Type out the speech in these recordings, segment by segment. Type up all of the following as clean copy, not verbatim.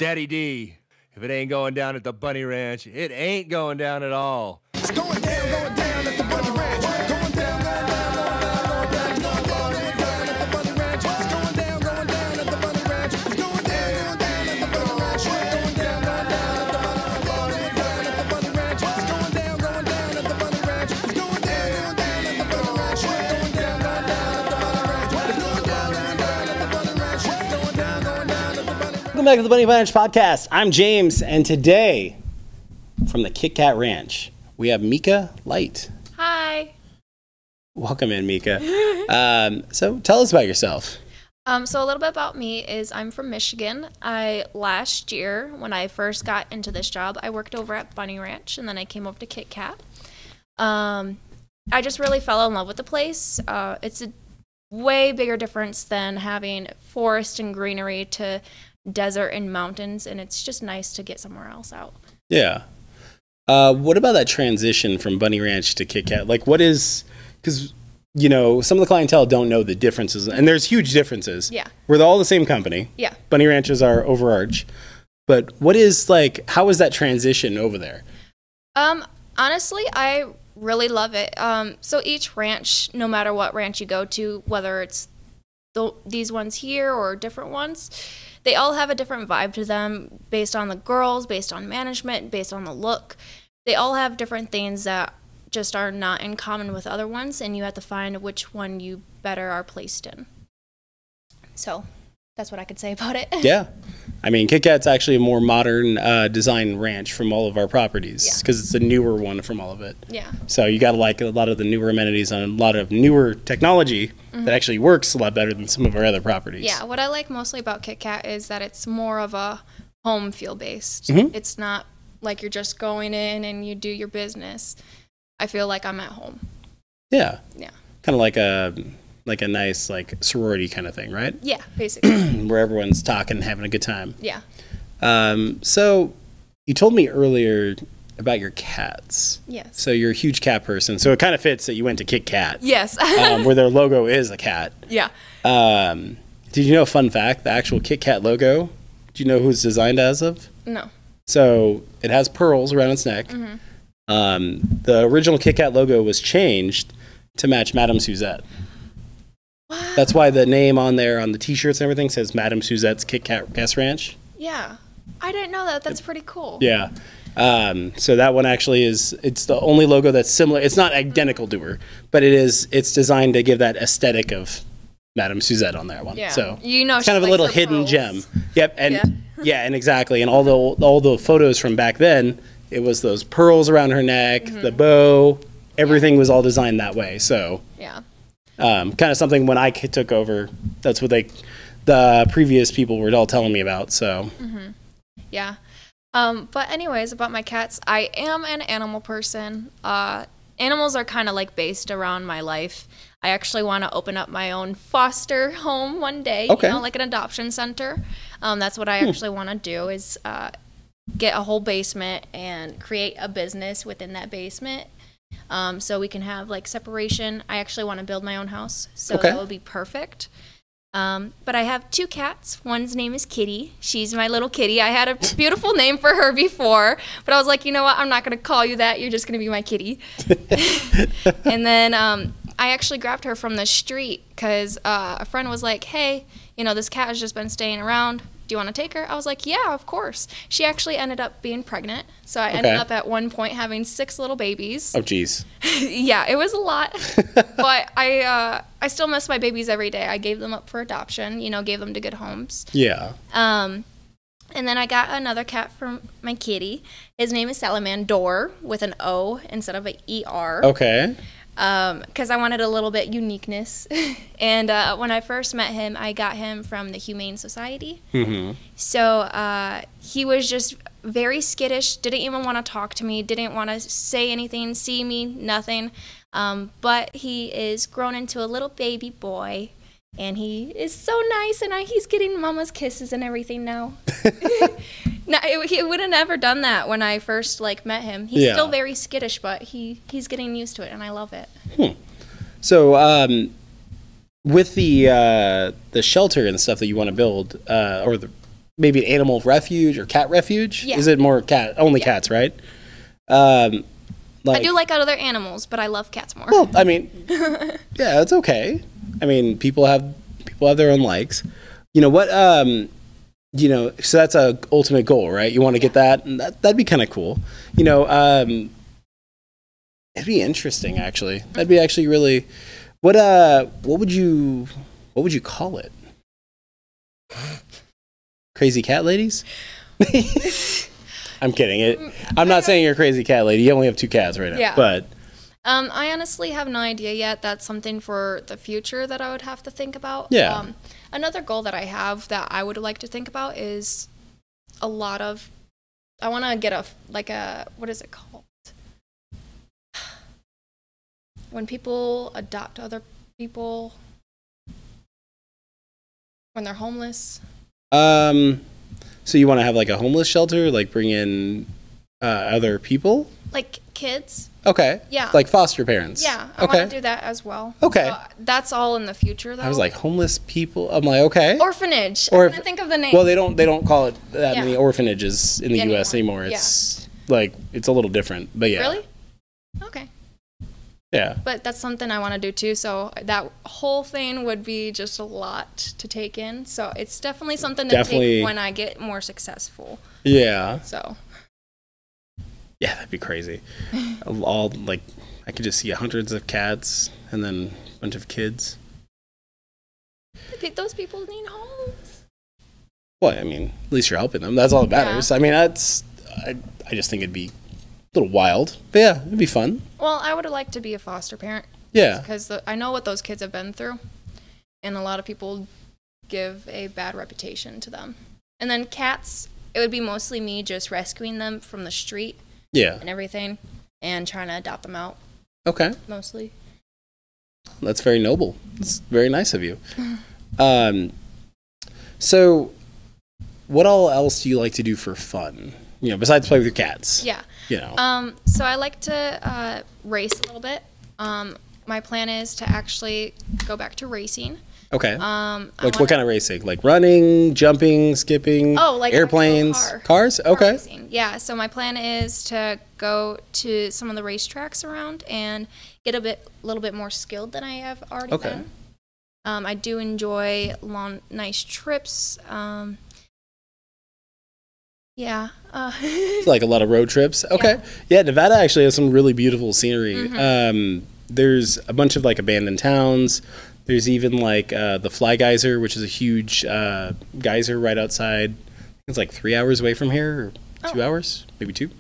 Daddy D. If it ain't going down at the Bunny Ranch, it ain't going down at all. It's going down at the Bunny Ranch. Going down, going down, going down, going down at the Bunny Ranch. It's going down at the Bunny Ranch. It's going down at the Bunny Ranch. Going down at the Bunny Ranch. It's going down at the Bunny Ranch. It's going down at the Bunny Ranch. Going down at the Bunny Ranch. It's going down at the Bunny Ranch. Going down at the Bunny Ranch. Welcome back to the Bunny Ranch Podcast. I'm James, and today, from the Kit Kat Ranch, we have Mika Light. Hi. Welcome in, Mika. So tell us about yourself. So a little bit about me is I'm from Michigan. Last year, when I first got into this job, I worked over at Bunny Ranch, and then I came over to Kit Kat. I just really fell in love with the place. It's a way bigger difference than having forest and greenery to desert and mountains, and it's just nice to get somewhere else out. Yeah. What about that transition from Bunny Ranch to Kit Kat? Like, what is, because, you know, some of the clientele don't know the differences, and there's huge differences. Yeah. We're all the same company. Yeah. Bunny Ranches are overarch. But what is, like, how is that transition over there? Honestly, I really love it. So each ranch, no matter what ranch you go to, whether it's these ones here or different ones, they all have a different vibe to them based on the girls, based on management, based on the look. They all have different things that just are not in common with other ones, and you have to find which one you better are placed in. So that's what I could say about it. Yeah. I mean, Kit Kat's actually a more modern design ranch from all of our properties because it's a newer one from all of it. Yeah. So you got to like a lot of the newer amenities and a lot of newer technology that actually works a lot better than some of our other properties. Yeah. What I like mostly about Kit Kat is that it's more of a home feel based. It's not like you're just going in and you do your business. I feel like I'm at home. Yeah. Yeah. Kind of like a nice like sorority kind of thing, right? Yeah, basically. Where everyone's talking and having a good time. Yeah. So you told me earlier about your cats. Yes. So you're a huge cat person. So it kind of fits that you went to Kit Kat. Yes. Where their logo is a cat. Yeah. Did you know, fun fact, the actual Kit Kat logo, do you know who it's designed as of? No. So it has pearls around its neck. The original Kit Kat logo was changed to match Madame Suzette. What? That's why the name on there on the t-shirts and everything says Madame Suzette's Kit Kat Guest Ranch. Yeah. I didn't know that. That's pretty cool. Yeah. So that one actually it's the only logo that's similar. It's not identical to her, but it's designed to give that aesthetic of Madame Suzette on that one. Yeah. So you know, it's kind of a little hidden pearls. gem. Yep. And and exactly. And all the photos from back then, it was those pearls around her neck, the bow, everything was all designed that way. So yeah. Kind of something when I took over, that's what the previous people were all telling me about. So Yeah. But anyways, about my cats, I am an animal person. Animals are kind of like based around my life. I actually want to open up my own foster home one day, you know, like an adoption center. That's what I actually want to do is get a whole basement and create a business within that basement. So we can have like separation. I actually want to build my own house, so that would be perfect. But I have two cats. One's name is Kitty. She's my little kitty. I had a beautiful name for her before, but I was like, you know what? I'm not going to call you that. You're just going to be my kitty. And then I actually grabbed her from the street because a friend was like, hey, you know, this cat has just been staying around. Do you want to take her? I was like, yeah, of course. She actually ended up being pregnant. So I ended up at one point having 6 little babies. Oh, geez. Yeah, it was a lot. But I still miss my babies every day. I gave them up for adoption, you know, gave them to good homes. Yeah. And then I got another cat from my kitty. His name is Salamander with an O instead of an ER. Okay. Because I wanted a little bit uniqueness. And when I first met him, I got him from the Humane Society. So he was just very skittish, didn't even want to talk to me, didn't want to say anything, see me, nothing. But he is grown into a little baby boy. And he is so nice, and he's getting mama's kisses and everything now. No, he would have never done that when I first met him. He's still very skittish, but he's getting used to it, and I love it. So with the shelter and stuff that you want to build, or maybe an animal refuge or cat refuge? Yeah. Is it more only cats, right? Like, I do like other animals, but I love cats more. well, I mean, yeah, it's okay. I mean, people have their own likes. You know what? You know, so that's a ultimate goal, right? You want to get that, and that'd be kind of cool. You know, it'd be interesting actually. That'd be actually really. What would you call it? Crazy cat ladies? I'm kidding. I'm not saying you're a crazy cat lady. You only have 2 cats right now. Yeah. But I honestly have no idea yet. That's something for the future that I would have to think about. Yeah. Another goal that I have that I would like to think about is I want to get what is it called? When people adopt other people when they're homeless. so you want to have like a homeless shelter, like bring in other people? Like kids. Okay. Yeah. Like foster parents. Yeah, I Okay. want to do that as well. Okay. So that's all in the future, though. I was like homeless people. I'm like, okay. orphanage. Or I if- couldn't think of the name. Well, they don't call it that Yeah. many orphanages in the Yeah, U.S. anymore. anymore. It's like it's a little different, but yeah. Really? Okay. Yeah. But that's something I want to do too. So that whole thing would be just a lot to take in. So it's definitely something to Definitely. take when I get more successful. Yeah. So Yeah, that'd be crazy. All like I could just see hundreds of cats and then a bunch of kids. those people need homes. Well, I mean, at least you're helping them. That's all that matters. I mean, I just think it'd be a little wild. But yeah, it'd be fun. Well, I would like to be a foster parent Yeah. because I know what those kids have been through, and a lot of people give a bad reputation to them. And then cats, it would be mostly me just rescuing them from the street Yeah. and everything, and trying to adopt them out Okay. mostly. That's very noble. It's very nice of you. So what all else do you like to do for fun? You know, besides play with your cats. Yeah. You know. So I like to race a little bit. My plan is to actually go back to racing. Okay. I Like what wanna- kind of racing? Like running, jumping, skipping, Oh, like airplanes, actual cars? car Okay. racing. Yeah, so my plan is to go to some of the racetracks around and get a little bit more skilled than I have already Okay. been. I do enjoy long, nice trips. Yeah. Like a lot of road trips. Okay. Yeah, Nevada actually has some really beautiful scenery. There's a bunch of like abandoned towns. There's even like the Fly Geyser, which is a huge geyser right outside. It's like 3 hours away from here, or 2 hours, maybe 2.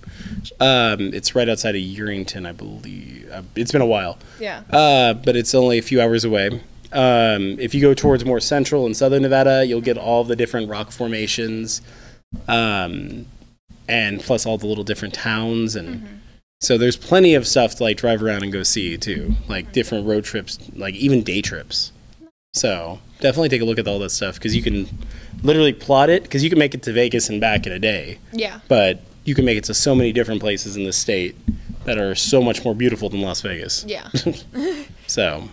It's right outside of Urington, I believe. It's been a while. Yeah. But it's only a few hours away. If you go towards more central and southern Nevada, you'll get all the different rock formations, and plus all the little different towns. And so there's plenty of stuff to like drive around and go see too, like different road trips, like even day trips. So definitely take a look at all that stuff because you can literally plot it because you can make it to Vegas and back in a day, Yeah. but you can make it to so many different places in the state that are so much more beautiful than Las Vegas. Yeah. So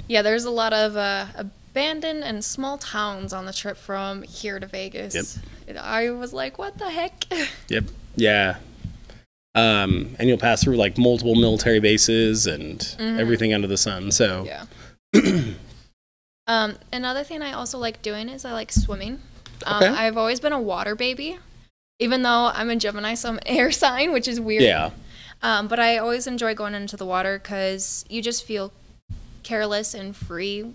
Yeah, there's a lot of abandoned and small towns on the trip from here to Vegas. I was like, what the heck? Yep. Yeah. And you'll pass through like multiple military bases and everything under the sun. So Yeah. Another thing I also like doing is I like swimming. Okay. I've always been a water baby, even though I'm a Gemini, so I'm air sign, which is weird. yeah. But I always enjoy going into the water because you just feel careless and free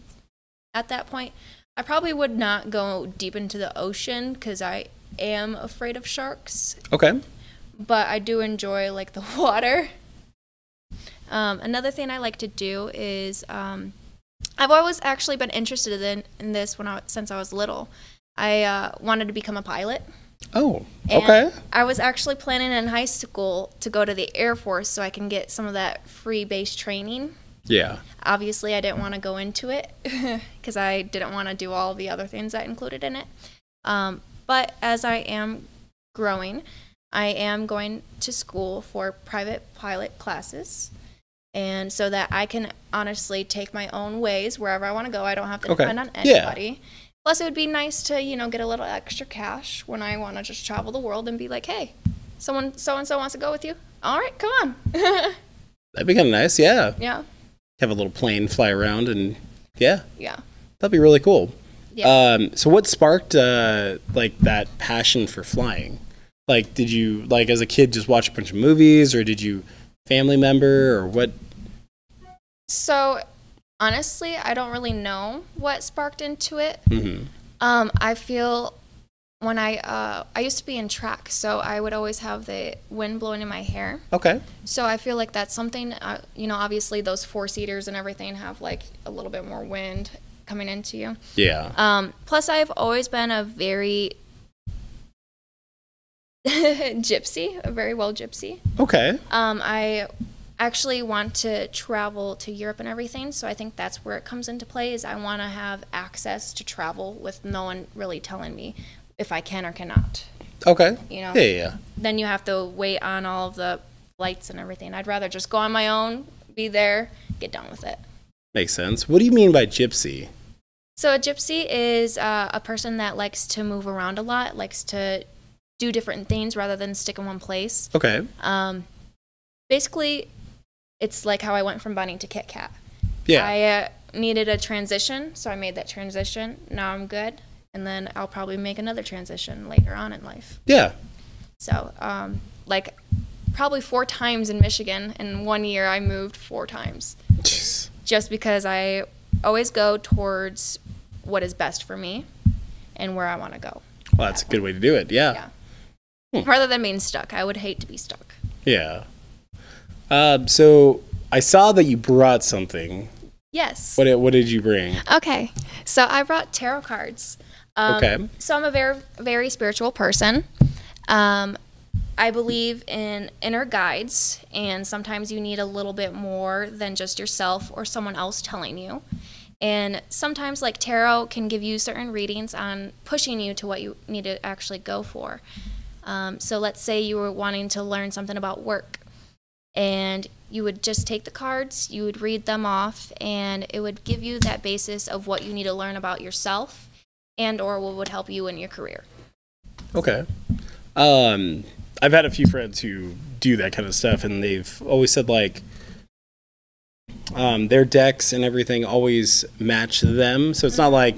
at that point. I probably would not go deep into the ocean because I am afraid of sharks, Okay. but I do enjoy like the water. Another thing I like to do is I've always actually been interested in this since I was little. I wanted to become a pilot. Oh, And okay. I was actually planning in high school to go to the Air Force so I can get some of that free base training. Yeah. Obviously, I didn't want to go into it because I didn't want to do all the other things that included in it. But as I am growing, I am going to school for private pilot classes. And so that I can honestly take my own ways wherever I want to go. I don't have to Okay. depend on Yeah. anybody. Plus, it would be nice to, get a little extra cash when I want to just travel the world and be like, hey, someone so-and-so wants to go with you. All right, come on. That'd be kind of nice, yeah. Yeah. Have a little plane fly around and, yeah, Yeah. that'd be really cool. Yeah. So what sparked, like, that passion for flying? Like, did you, like, as a kid, just watch a bunch of movies, or did you family member, or what? So, honestly, I don't really know what sparked into it. Mm-hmm. I feel when I used to be in track, so I would always have the wind blowing in my hair. Okay. So I feel like that's something, obviously those four-seaters and everything have like a little bit more wind coming into you. Yeah. Plus, I've always been a very gypsy, a very well gypsy. Okay. I actually want to travel to Europe and everything, so I think that's where it comes into play, is I want to have access to travel with no one really telling me if I can or cannot. Okay. Yeah. Then you have to wait on all of the flights and everything. I'd rather just go on my own, be there, get done with it. Makes sense. What do you mean by gypsy? So a gypsy is a person that likes to move around a lot, likes to do different things rather than stick in one place. Okay. Basically, it's like how I went from bunny to Kit Kat. Yeah. I needed a transition, so I made that transition. Now I'm good, and then I'll probably make another transition later on in life. Yeah. So, like, probably 4 times in Michigan. In 1 year, I moved 4 times. Jeez. Just because I always go towards what is best for me and where I want to go. Well, that's a good way to do it. Yeah. Rather than being stuck. I would hate to be stuck. Yeah. So I saw that you brought something. Yes. What did you bring? Okay. So I brought tarot cards. Okay. So I'm a very, very spiritual person. I believe in inner guides, and sometimes you need a little bit more than just yourself or someone else telling you. And sometimes, like, tarot can give you certain readings on pushing you to what you need to actually go for. So let's say you were wanting to learn something about work, and you would just take the cards, you would read them off, and it would give you that basis of what you need to learn about yourself and or what would help you in your career. Okay. I've had a few friends who do that kind of stuff, and they've always said, like, their decks and everything always match them. So it's not like,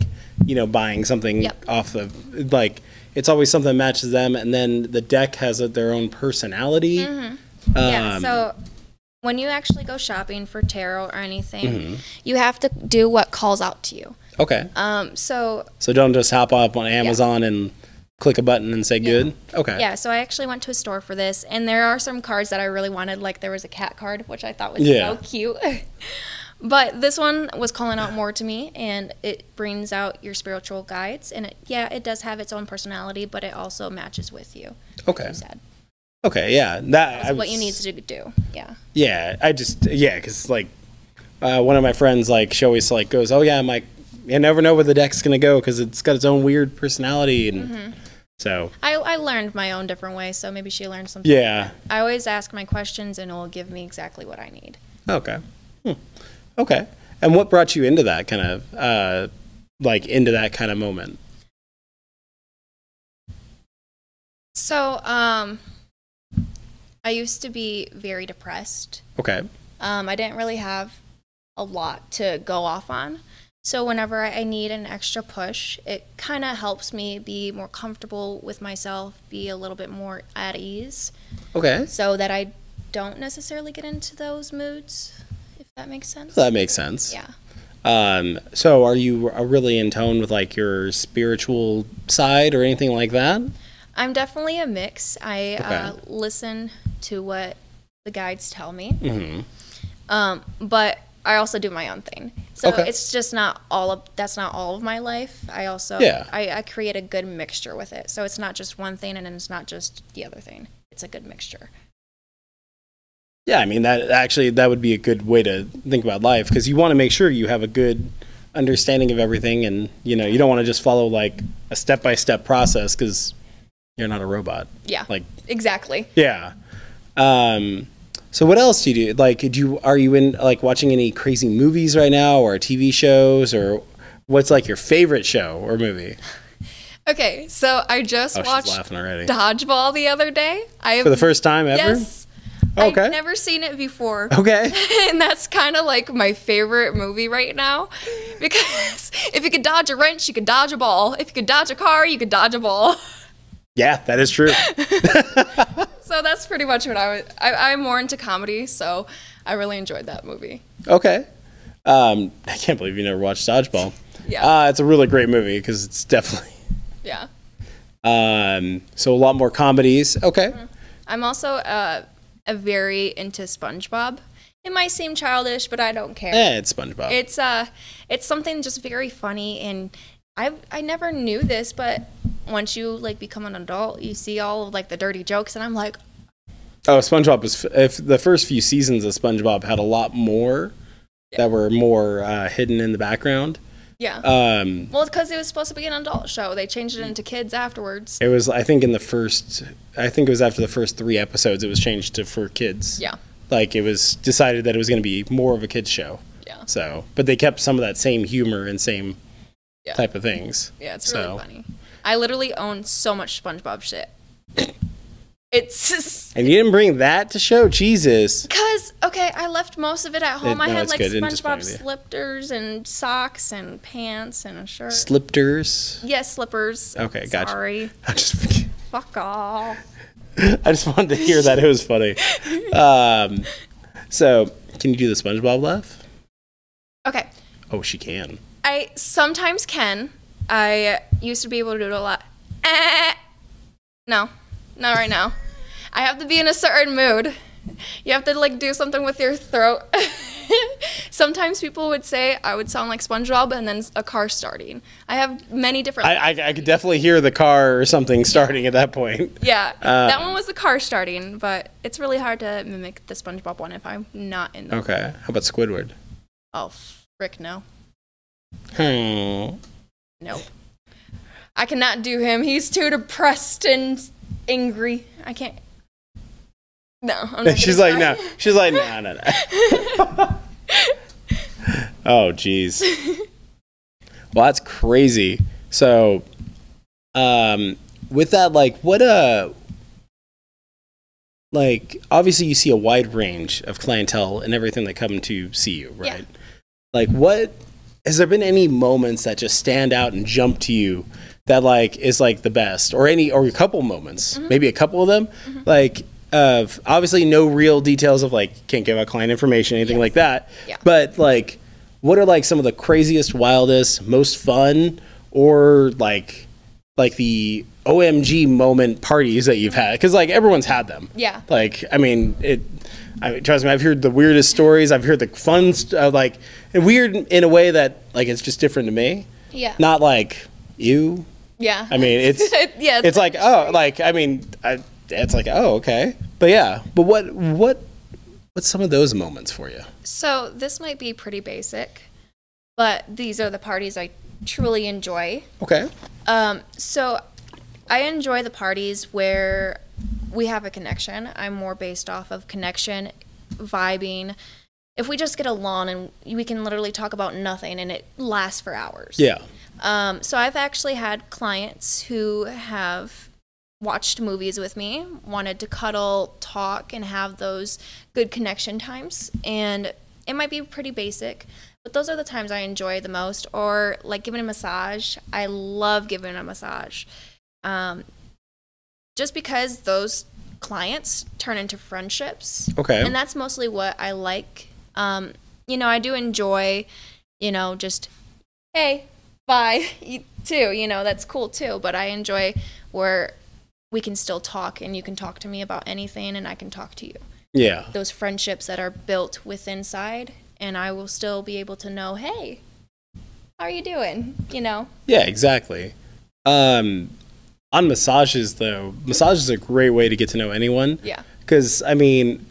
buying something off of, like, it's always something that matches them, and then the deck has their own personality. Yeah, so when you actually go shopping for tarot or anything, you have to do what calls out to you. Okay. So don't just hop up on Amazon and click a button and say good? Okay. Yeah, so I actually went to a store for this, and there are some cards that I really wanted. Like, there was a cat card, which I thought was so cute. But this one was calling out more to me, and it brings out your spiritual guides. And it does have its own personality, but it also matches with you. Okay. Like you said. Okay, yeah. That's what you need to do. Yeah. Yeah, because, like, one of my friends, like, she always, like, goes, oh, yeah, I'm like, you never know where the deck's going to go because it's got its own weird personality. And so. I learned my own different way, so maybe she learned something. Yeah. I always ask my questions, and it will give me exactly what I need. Okay. Okay. And what brought you into that kind of, into that kind of moment? So, I used to be very depressed. Okay. I didn't really have a lot to go off on. So whenever I need an extra push, it kind of helps me be more comfortable with myself, be a little bit more at ease. Okay. So that I don't necessarily get into those moods, if that makes sense. That makes sense. Yeah. So are you really in tone with, like, your spiritual side or anything like that? I'm definitely a mix. I listen to what the guides tell me. But I also do my own thing. So it's just that's not all of my life. I also, I create a good mixture with it. So it's not just one thing, and it's not just the other thing. It's a good mixture. Yeah, I mean, that would be a good way to think about life, because you want to make sure you have a good understanding of everything, and, you don't want to just follow, like, a step-by-step process, because you're not a robot. Yeah, like, exactly. Yeah. So what else do you do? Like, are you in, like, watching any crazy movies right now, or TV shows, or What's like your favorite show or movie? Okay, so I just Oh, she's watched laughing already. Dodgeball the other day. For the first time ever? Yes. Okay. I've never seen it before. Okay. And that's kind of like my favorite movie right now. Because if you could dodge a wrench, you could dodge a ball. If you could dodge a car, you could dodge a ball. Yeah, that is true. So that's pretty much what I'm more into comedy, so I really enjoyed that movie. Okay. I can't believe you never watched Dodgeball. Yeah. It's a really great movie because it's definitely. Yeah. So a lot more comedies. Okay. I'm also a very into SpongeBob. It might seem childish, but I don't care. It's SpongeBob. It's something just very funny, and I never knew this, but once you like become an adult, you see all of like the dirty jokes, and I'm like, Oh, SpongeBob was. If the first few seasons of SpongeBob had a lot more that were more hidden in the background. yeah. Well, because it was supposed to be an adult show, they changed it into kids afterwards. It was, I think, I think it was after the first 3 episodes, it was changed to for kids. Yeah. Like it was decided that it was going to be more of a kids show. Yeah. So, but they kept some of that same humor and same Yeah. type of things. Yeah, it's really funny. I literally own so much SpongeBob shit. It's just And you didn't bring that to show? Jesus. because okay, I left most of it at home. I No, had it's like good. Didn't disappoint SpongeBob with you. slippers and socks and pants and a shirt. Slipters. Yes, slippers. Okay, gotcha. Sorry. I just, Fuck off. I just wanted to hear that. It was funny. So, can you do the SpongeBob laugh? Okay. Oh, she can. I sometimes can. I used to be able to do it a lot. No, not right now. I have to be in a certain mood. You have to like do something with your throat. Sometimes people would say I would sound like SpongeBob and then a car starting. I have many different. I could definitely hear the car or something starting at that point. Yeah, that one was the car starting, but it's really hard to mimic the SpongeBob one if I'm not in the. Okay. How about Squidward? Oh, frick no. Hmm. Nope. I cannot do him. He's too depressed and angry. I can't. No, I'm not. She's gonna like, try. no. She's like, no. Oh, jeez. Well, that's crazy. So, with that, like, like, obviously you see a wide range of clientele and everything that come to see you, right? Yeah. Like, has there been any moments that just stand out and jump to you that, like, is, like, the best? Or a couple moments, maybe a couple of them? Like, obviously no real details of, like, can't give out client information, anything like that. Yeah. But, like, what are, like, some of the craziest, wildest, most fun, or, like the OMG moment parties that you've had? Because, like, everyone's had them. Yeah. Like, I mean, trust me, I've heard the weirdest stories. I've heard the fun, like, and weird in a way that, like, it's just different to me. Yeah. Not like you. Yeah. I mean, it's yeah. it's like, oh, like, I mean, it's like, oh, okay. But yeah, but what's some of those moments for you? So this might be pretty basic, but these are the parties I truly enjoy. Okay. So I enjoy the parties where we have a connection. I'm more based off of connection, vibing. If we just get along and we can literally talk about nothing and it lasts for hours. Yeah. So I've actually had clients who have watched movies with me, wanted to cuddle, talk, and have those good connection times. And it might be pretty basic, but those are the times I enjoy the most. Or like giving a massage. I love giving a massage. Just because those clients turn into friendships. Okay. And that's mostly what I like. I do enjoy, just, hey, bye, you too, that's cool too. But I enjoy where we can still talk and you can talk to me about anything and I can talk to you. Yeah. Those friendships that are built within inside, and I will still be able to know, hey, how are you doing? Yeah, exactly. On massages, though, massage is a great way to get to know anyone. Yeah. Because, I mean,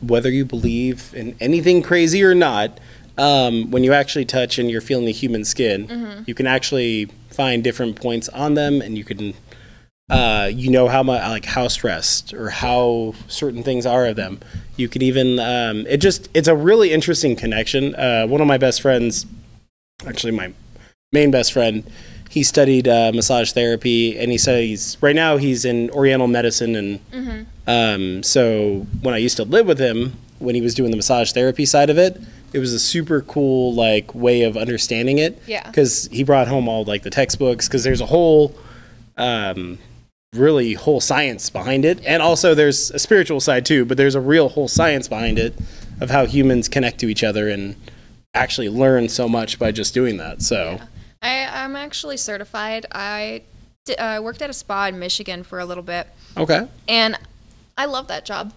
whether you believe in anything crazy or not, when you actually touch and you're feeling the human skin, you can actually find different points on them, and you can, how much, like how stressed or how certain things are of them. You can even, it's a really interesting connection. One of my best friends, actually main best friend, he studied massage therapy, and he studies right now. He's in Oriental medicine, and so when I used to live with him, when he was doing the massage therapy side of it, it was a super cool like way of understanding it. Yeah. Because he brought home all like the textbooks. Because there's a whole, really whole science behind it, and also there's a spiritual side too. But there's a real whole science behind it of how humans connect to each other and actually learn so much by just doing that. So. Yeah. I'm actually certified. I worked at a spa in Michigan for a little bit. Okay. And I love that job.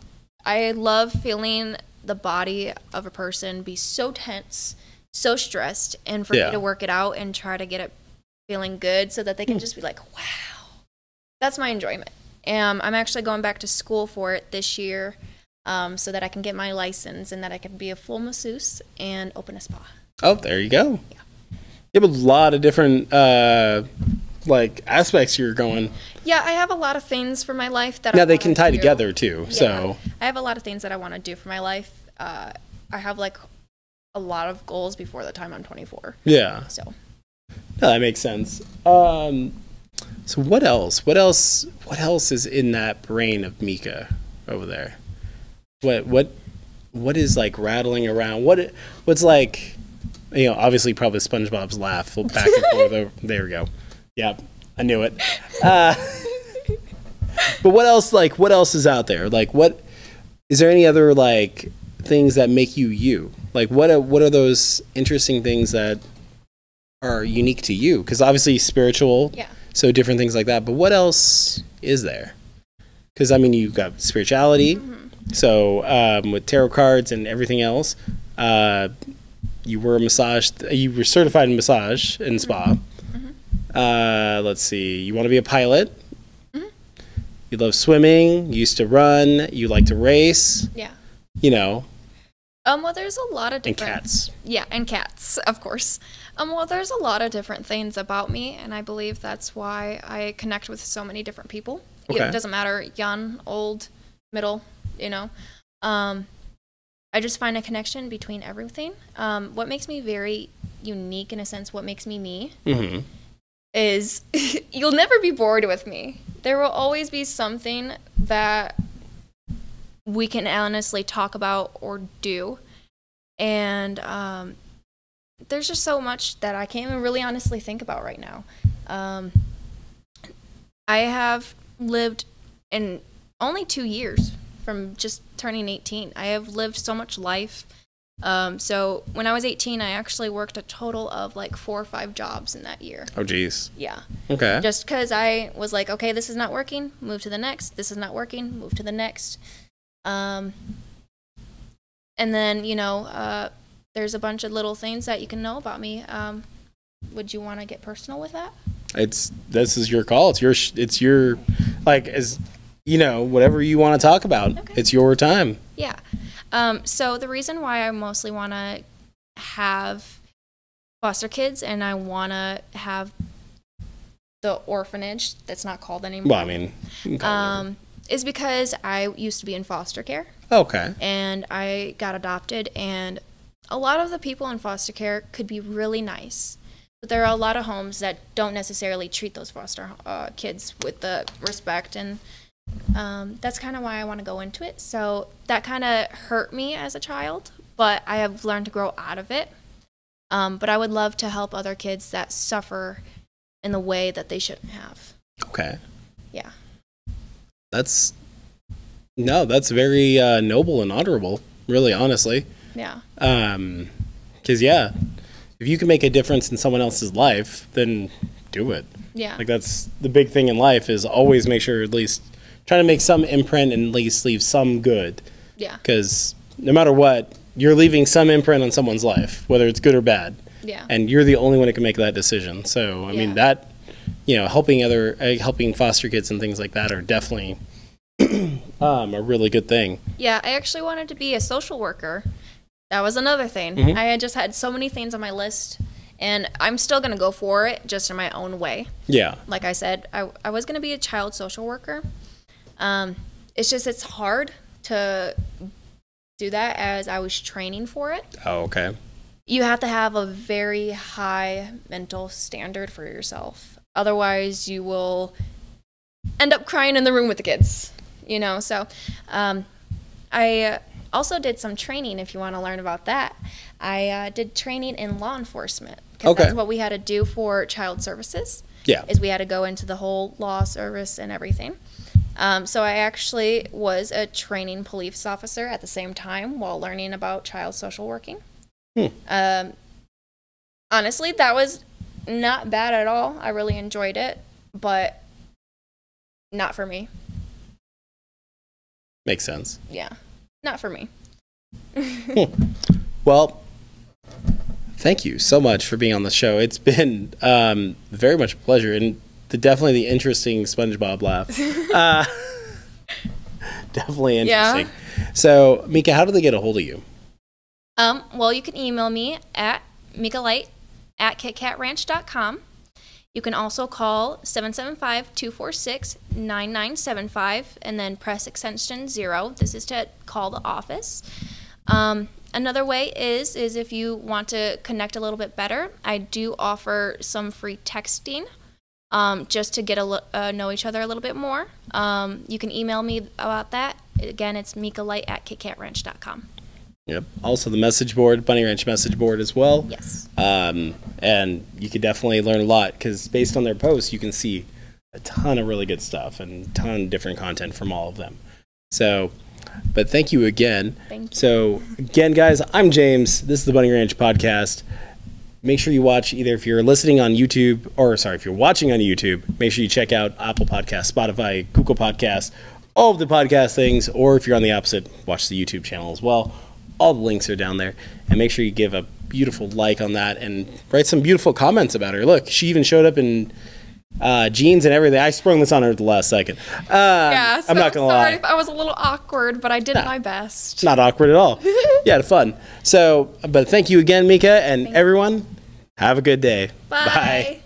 I love feeling the body of a person be so tense, so stressed, and for me to work it out and try to get it feeling good so that they can just be like, wow. That's my enjoyment. I'm actually going back to school for it this year so that I can get my license and that I can be a full masseuse and open a spa. Oh, there you go. Yeah. You have a lot of different like aspects you're going. Yeah, I have a lot of things for my life that Now I they wanna can tie do. together too. Yeah. So I have a lot of things that I want to do for my life. I have like a lot of goals before the time I'm 24. yeah, So no, that makes sense. So what else? What else is in that brain of Mika over there? What is like rattling around? What's like? You know, obviously, probably SpongeBob's laugh back and forth. There we go. Yep, I knew it. But what else? Like, what else is out there? Like, what is there any other like things that make you you? Like, what are those interesting things that are unique to you? Because obviously, spiritual. yeah. So different things like that. But what else is there? Because I mean, you've got spirituality. So with tarot cards and everything else. You were you were certified in massage and spa. Let's see. You want to be a pilot. You love swimming. You used to run. You like to race. Yeah. You know. Well, there's a lot of And different. cats. Yeah, and cats, of course. Well, there's a lot of different things about me, and I believe that's why I connect with so many different people. Okay. It doesn't matter, young, old, middle, you know. I just find a connection between everything. What makes me very unique, in a sense, what makes me me, is you'll never be bored with me. There will always be something that we can honestly talk about or do. And there's just so much that I can't even really honestly think about right now. I have lived in only 2 years from just turning 18. I have lived so much life. So when I was 18, I actually worked a total of like 4 or 5 jobs in that year. Oh, geez. Yeah. Okay. Just because I was like, okay, this is not working, move to the next. This is not working, move to the next. And then, you know, there's a bunch of little things that you can know about me. Would you want to get personal with that? This is your call. It's your like, as you know, whatever you want to talk about. Okay. It's your time. Yeah. So the reason why I mostly want to have foster kids and I want to have the orphanage that's not called anymore. Well, I mean, you can call it is because I used to be in foster care. okay. And I got adopted, and a lot of the people in foster care could be really nice, but there are a lot of homes that don't necessarily treat those foster kids with the respect, and that's kind of why I want to go into it. So that kind of hurt me as a child, but I have learned to grow out of it. But I would love to help other kids that suffer in the way that they shouldn't have. Okay. Yeah. That's very noble and honorable, really, honestly. Yeah. Because yeah, if you can make a difference in someone else's life, then do it. Yeah. Like that's the big thing in life is always make sure at least try to make some imprint and at least leave some good. Yeah. Because no matter what, you're leaving some imprint on someone's life, whether it's good or bad. Yeah. And you're the only one who can make that decision. So I mean Yeah. that, you know, helping foster kids and things like that are definitely a really good thing. Yeah, I actually wanted to be a social worker. That was another thing. Mhm. I had just had so many things on my list, and I'm still going to go for it just in my own way. Yeah. Like I said, I was going to be a child social worker. It's hard to do that as I was training for it. Oh, okay. you have to have a very high mental standard for yourself. Otherwise, you will end up crying in the room with the kids, you know? So I also did some training, if you want to learn about that. I did training in law enforcement, because Okay. that's what we had to do for child services. Yeah. Is we had to go into the whole law service and everything. So I actually was a training police officer at the same time while learning about child social working. Honestly, that was not bad at all. I really enjoyed it, but not for me. Makes sense. Yeah, not for me. Well, thank you so much for being on the show. It's been very much a pleasure, and definitely the interesting SpongeBob laugh. Definitely interesting. Yeah. So, Mika, how do they get a hold of you? Well, you can email me at mikalight@kitcatranch.com. You can also call 775-246-9975 and then press extension 0. This is to call the office. Another way is if you want to connect a little bit better, I do offer some free texting just to get know each other a little bit more. You can email me about that. Again, it's mikalight@kitcatranch.com. Yep. Also, the message board, Bunny Ranch message board as well. Yes. And you could definitely learn a lot, because based on their posts, you can see a ton of really good stuff and a ton of different content from all of them. So, but thank you again. Thank you. So, again, guys, I'm James. This is the Bunny Ranch Podcast. Make sure you watch, either if you're listening on YouTube, or sorry, if you're watching on YouTube, make sure you check out Apple Podcasts, Spotify, Google Podcasts, all of the podcast things, or if you're on the opposite, watch the YouTube channel as well. All the links are down there. And make sure you give a beautiful like on that and write some beautiful comments about her. Look, she even showed up in jeans and everything. I sprung this on her at the last second. Yeah, so I'm not going to sorry lie. if I was a little awkward, but I did my best. It's not awkward at all. You had fun. So, but thank you again, Mika, and everyone, have a good day. Bye.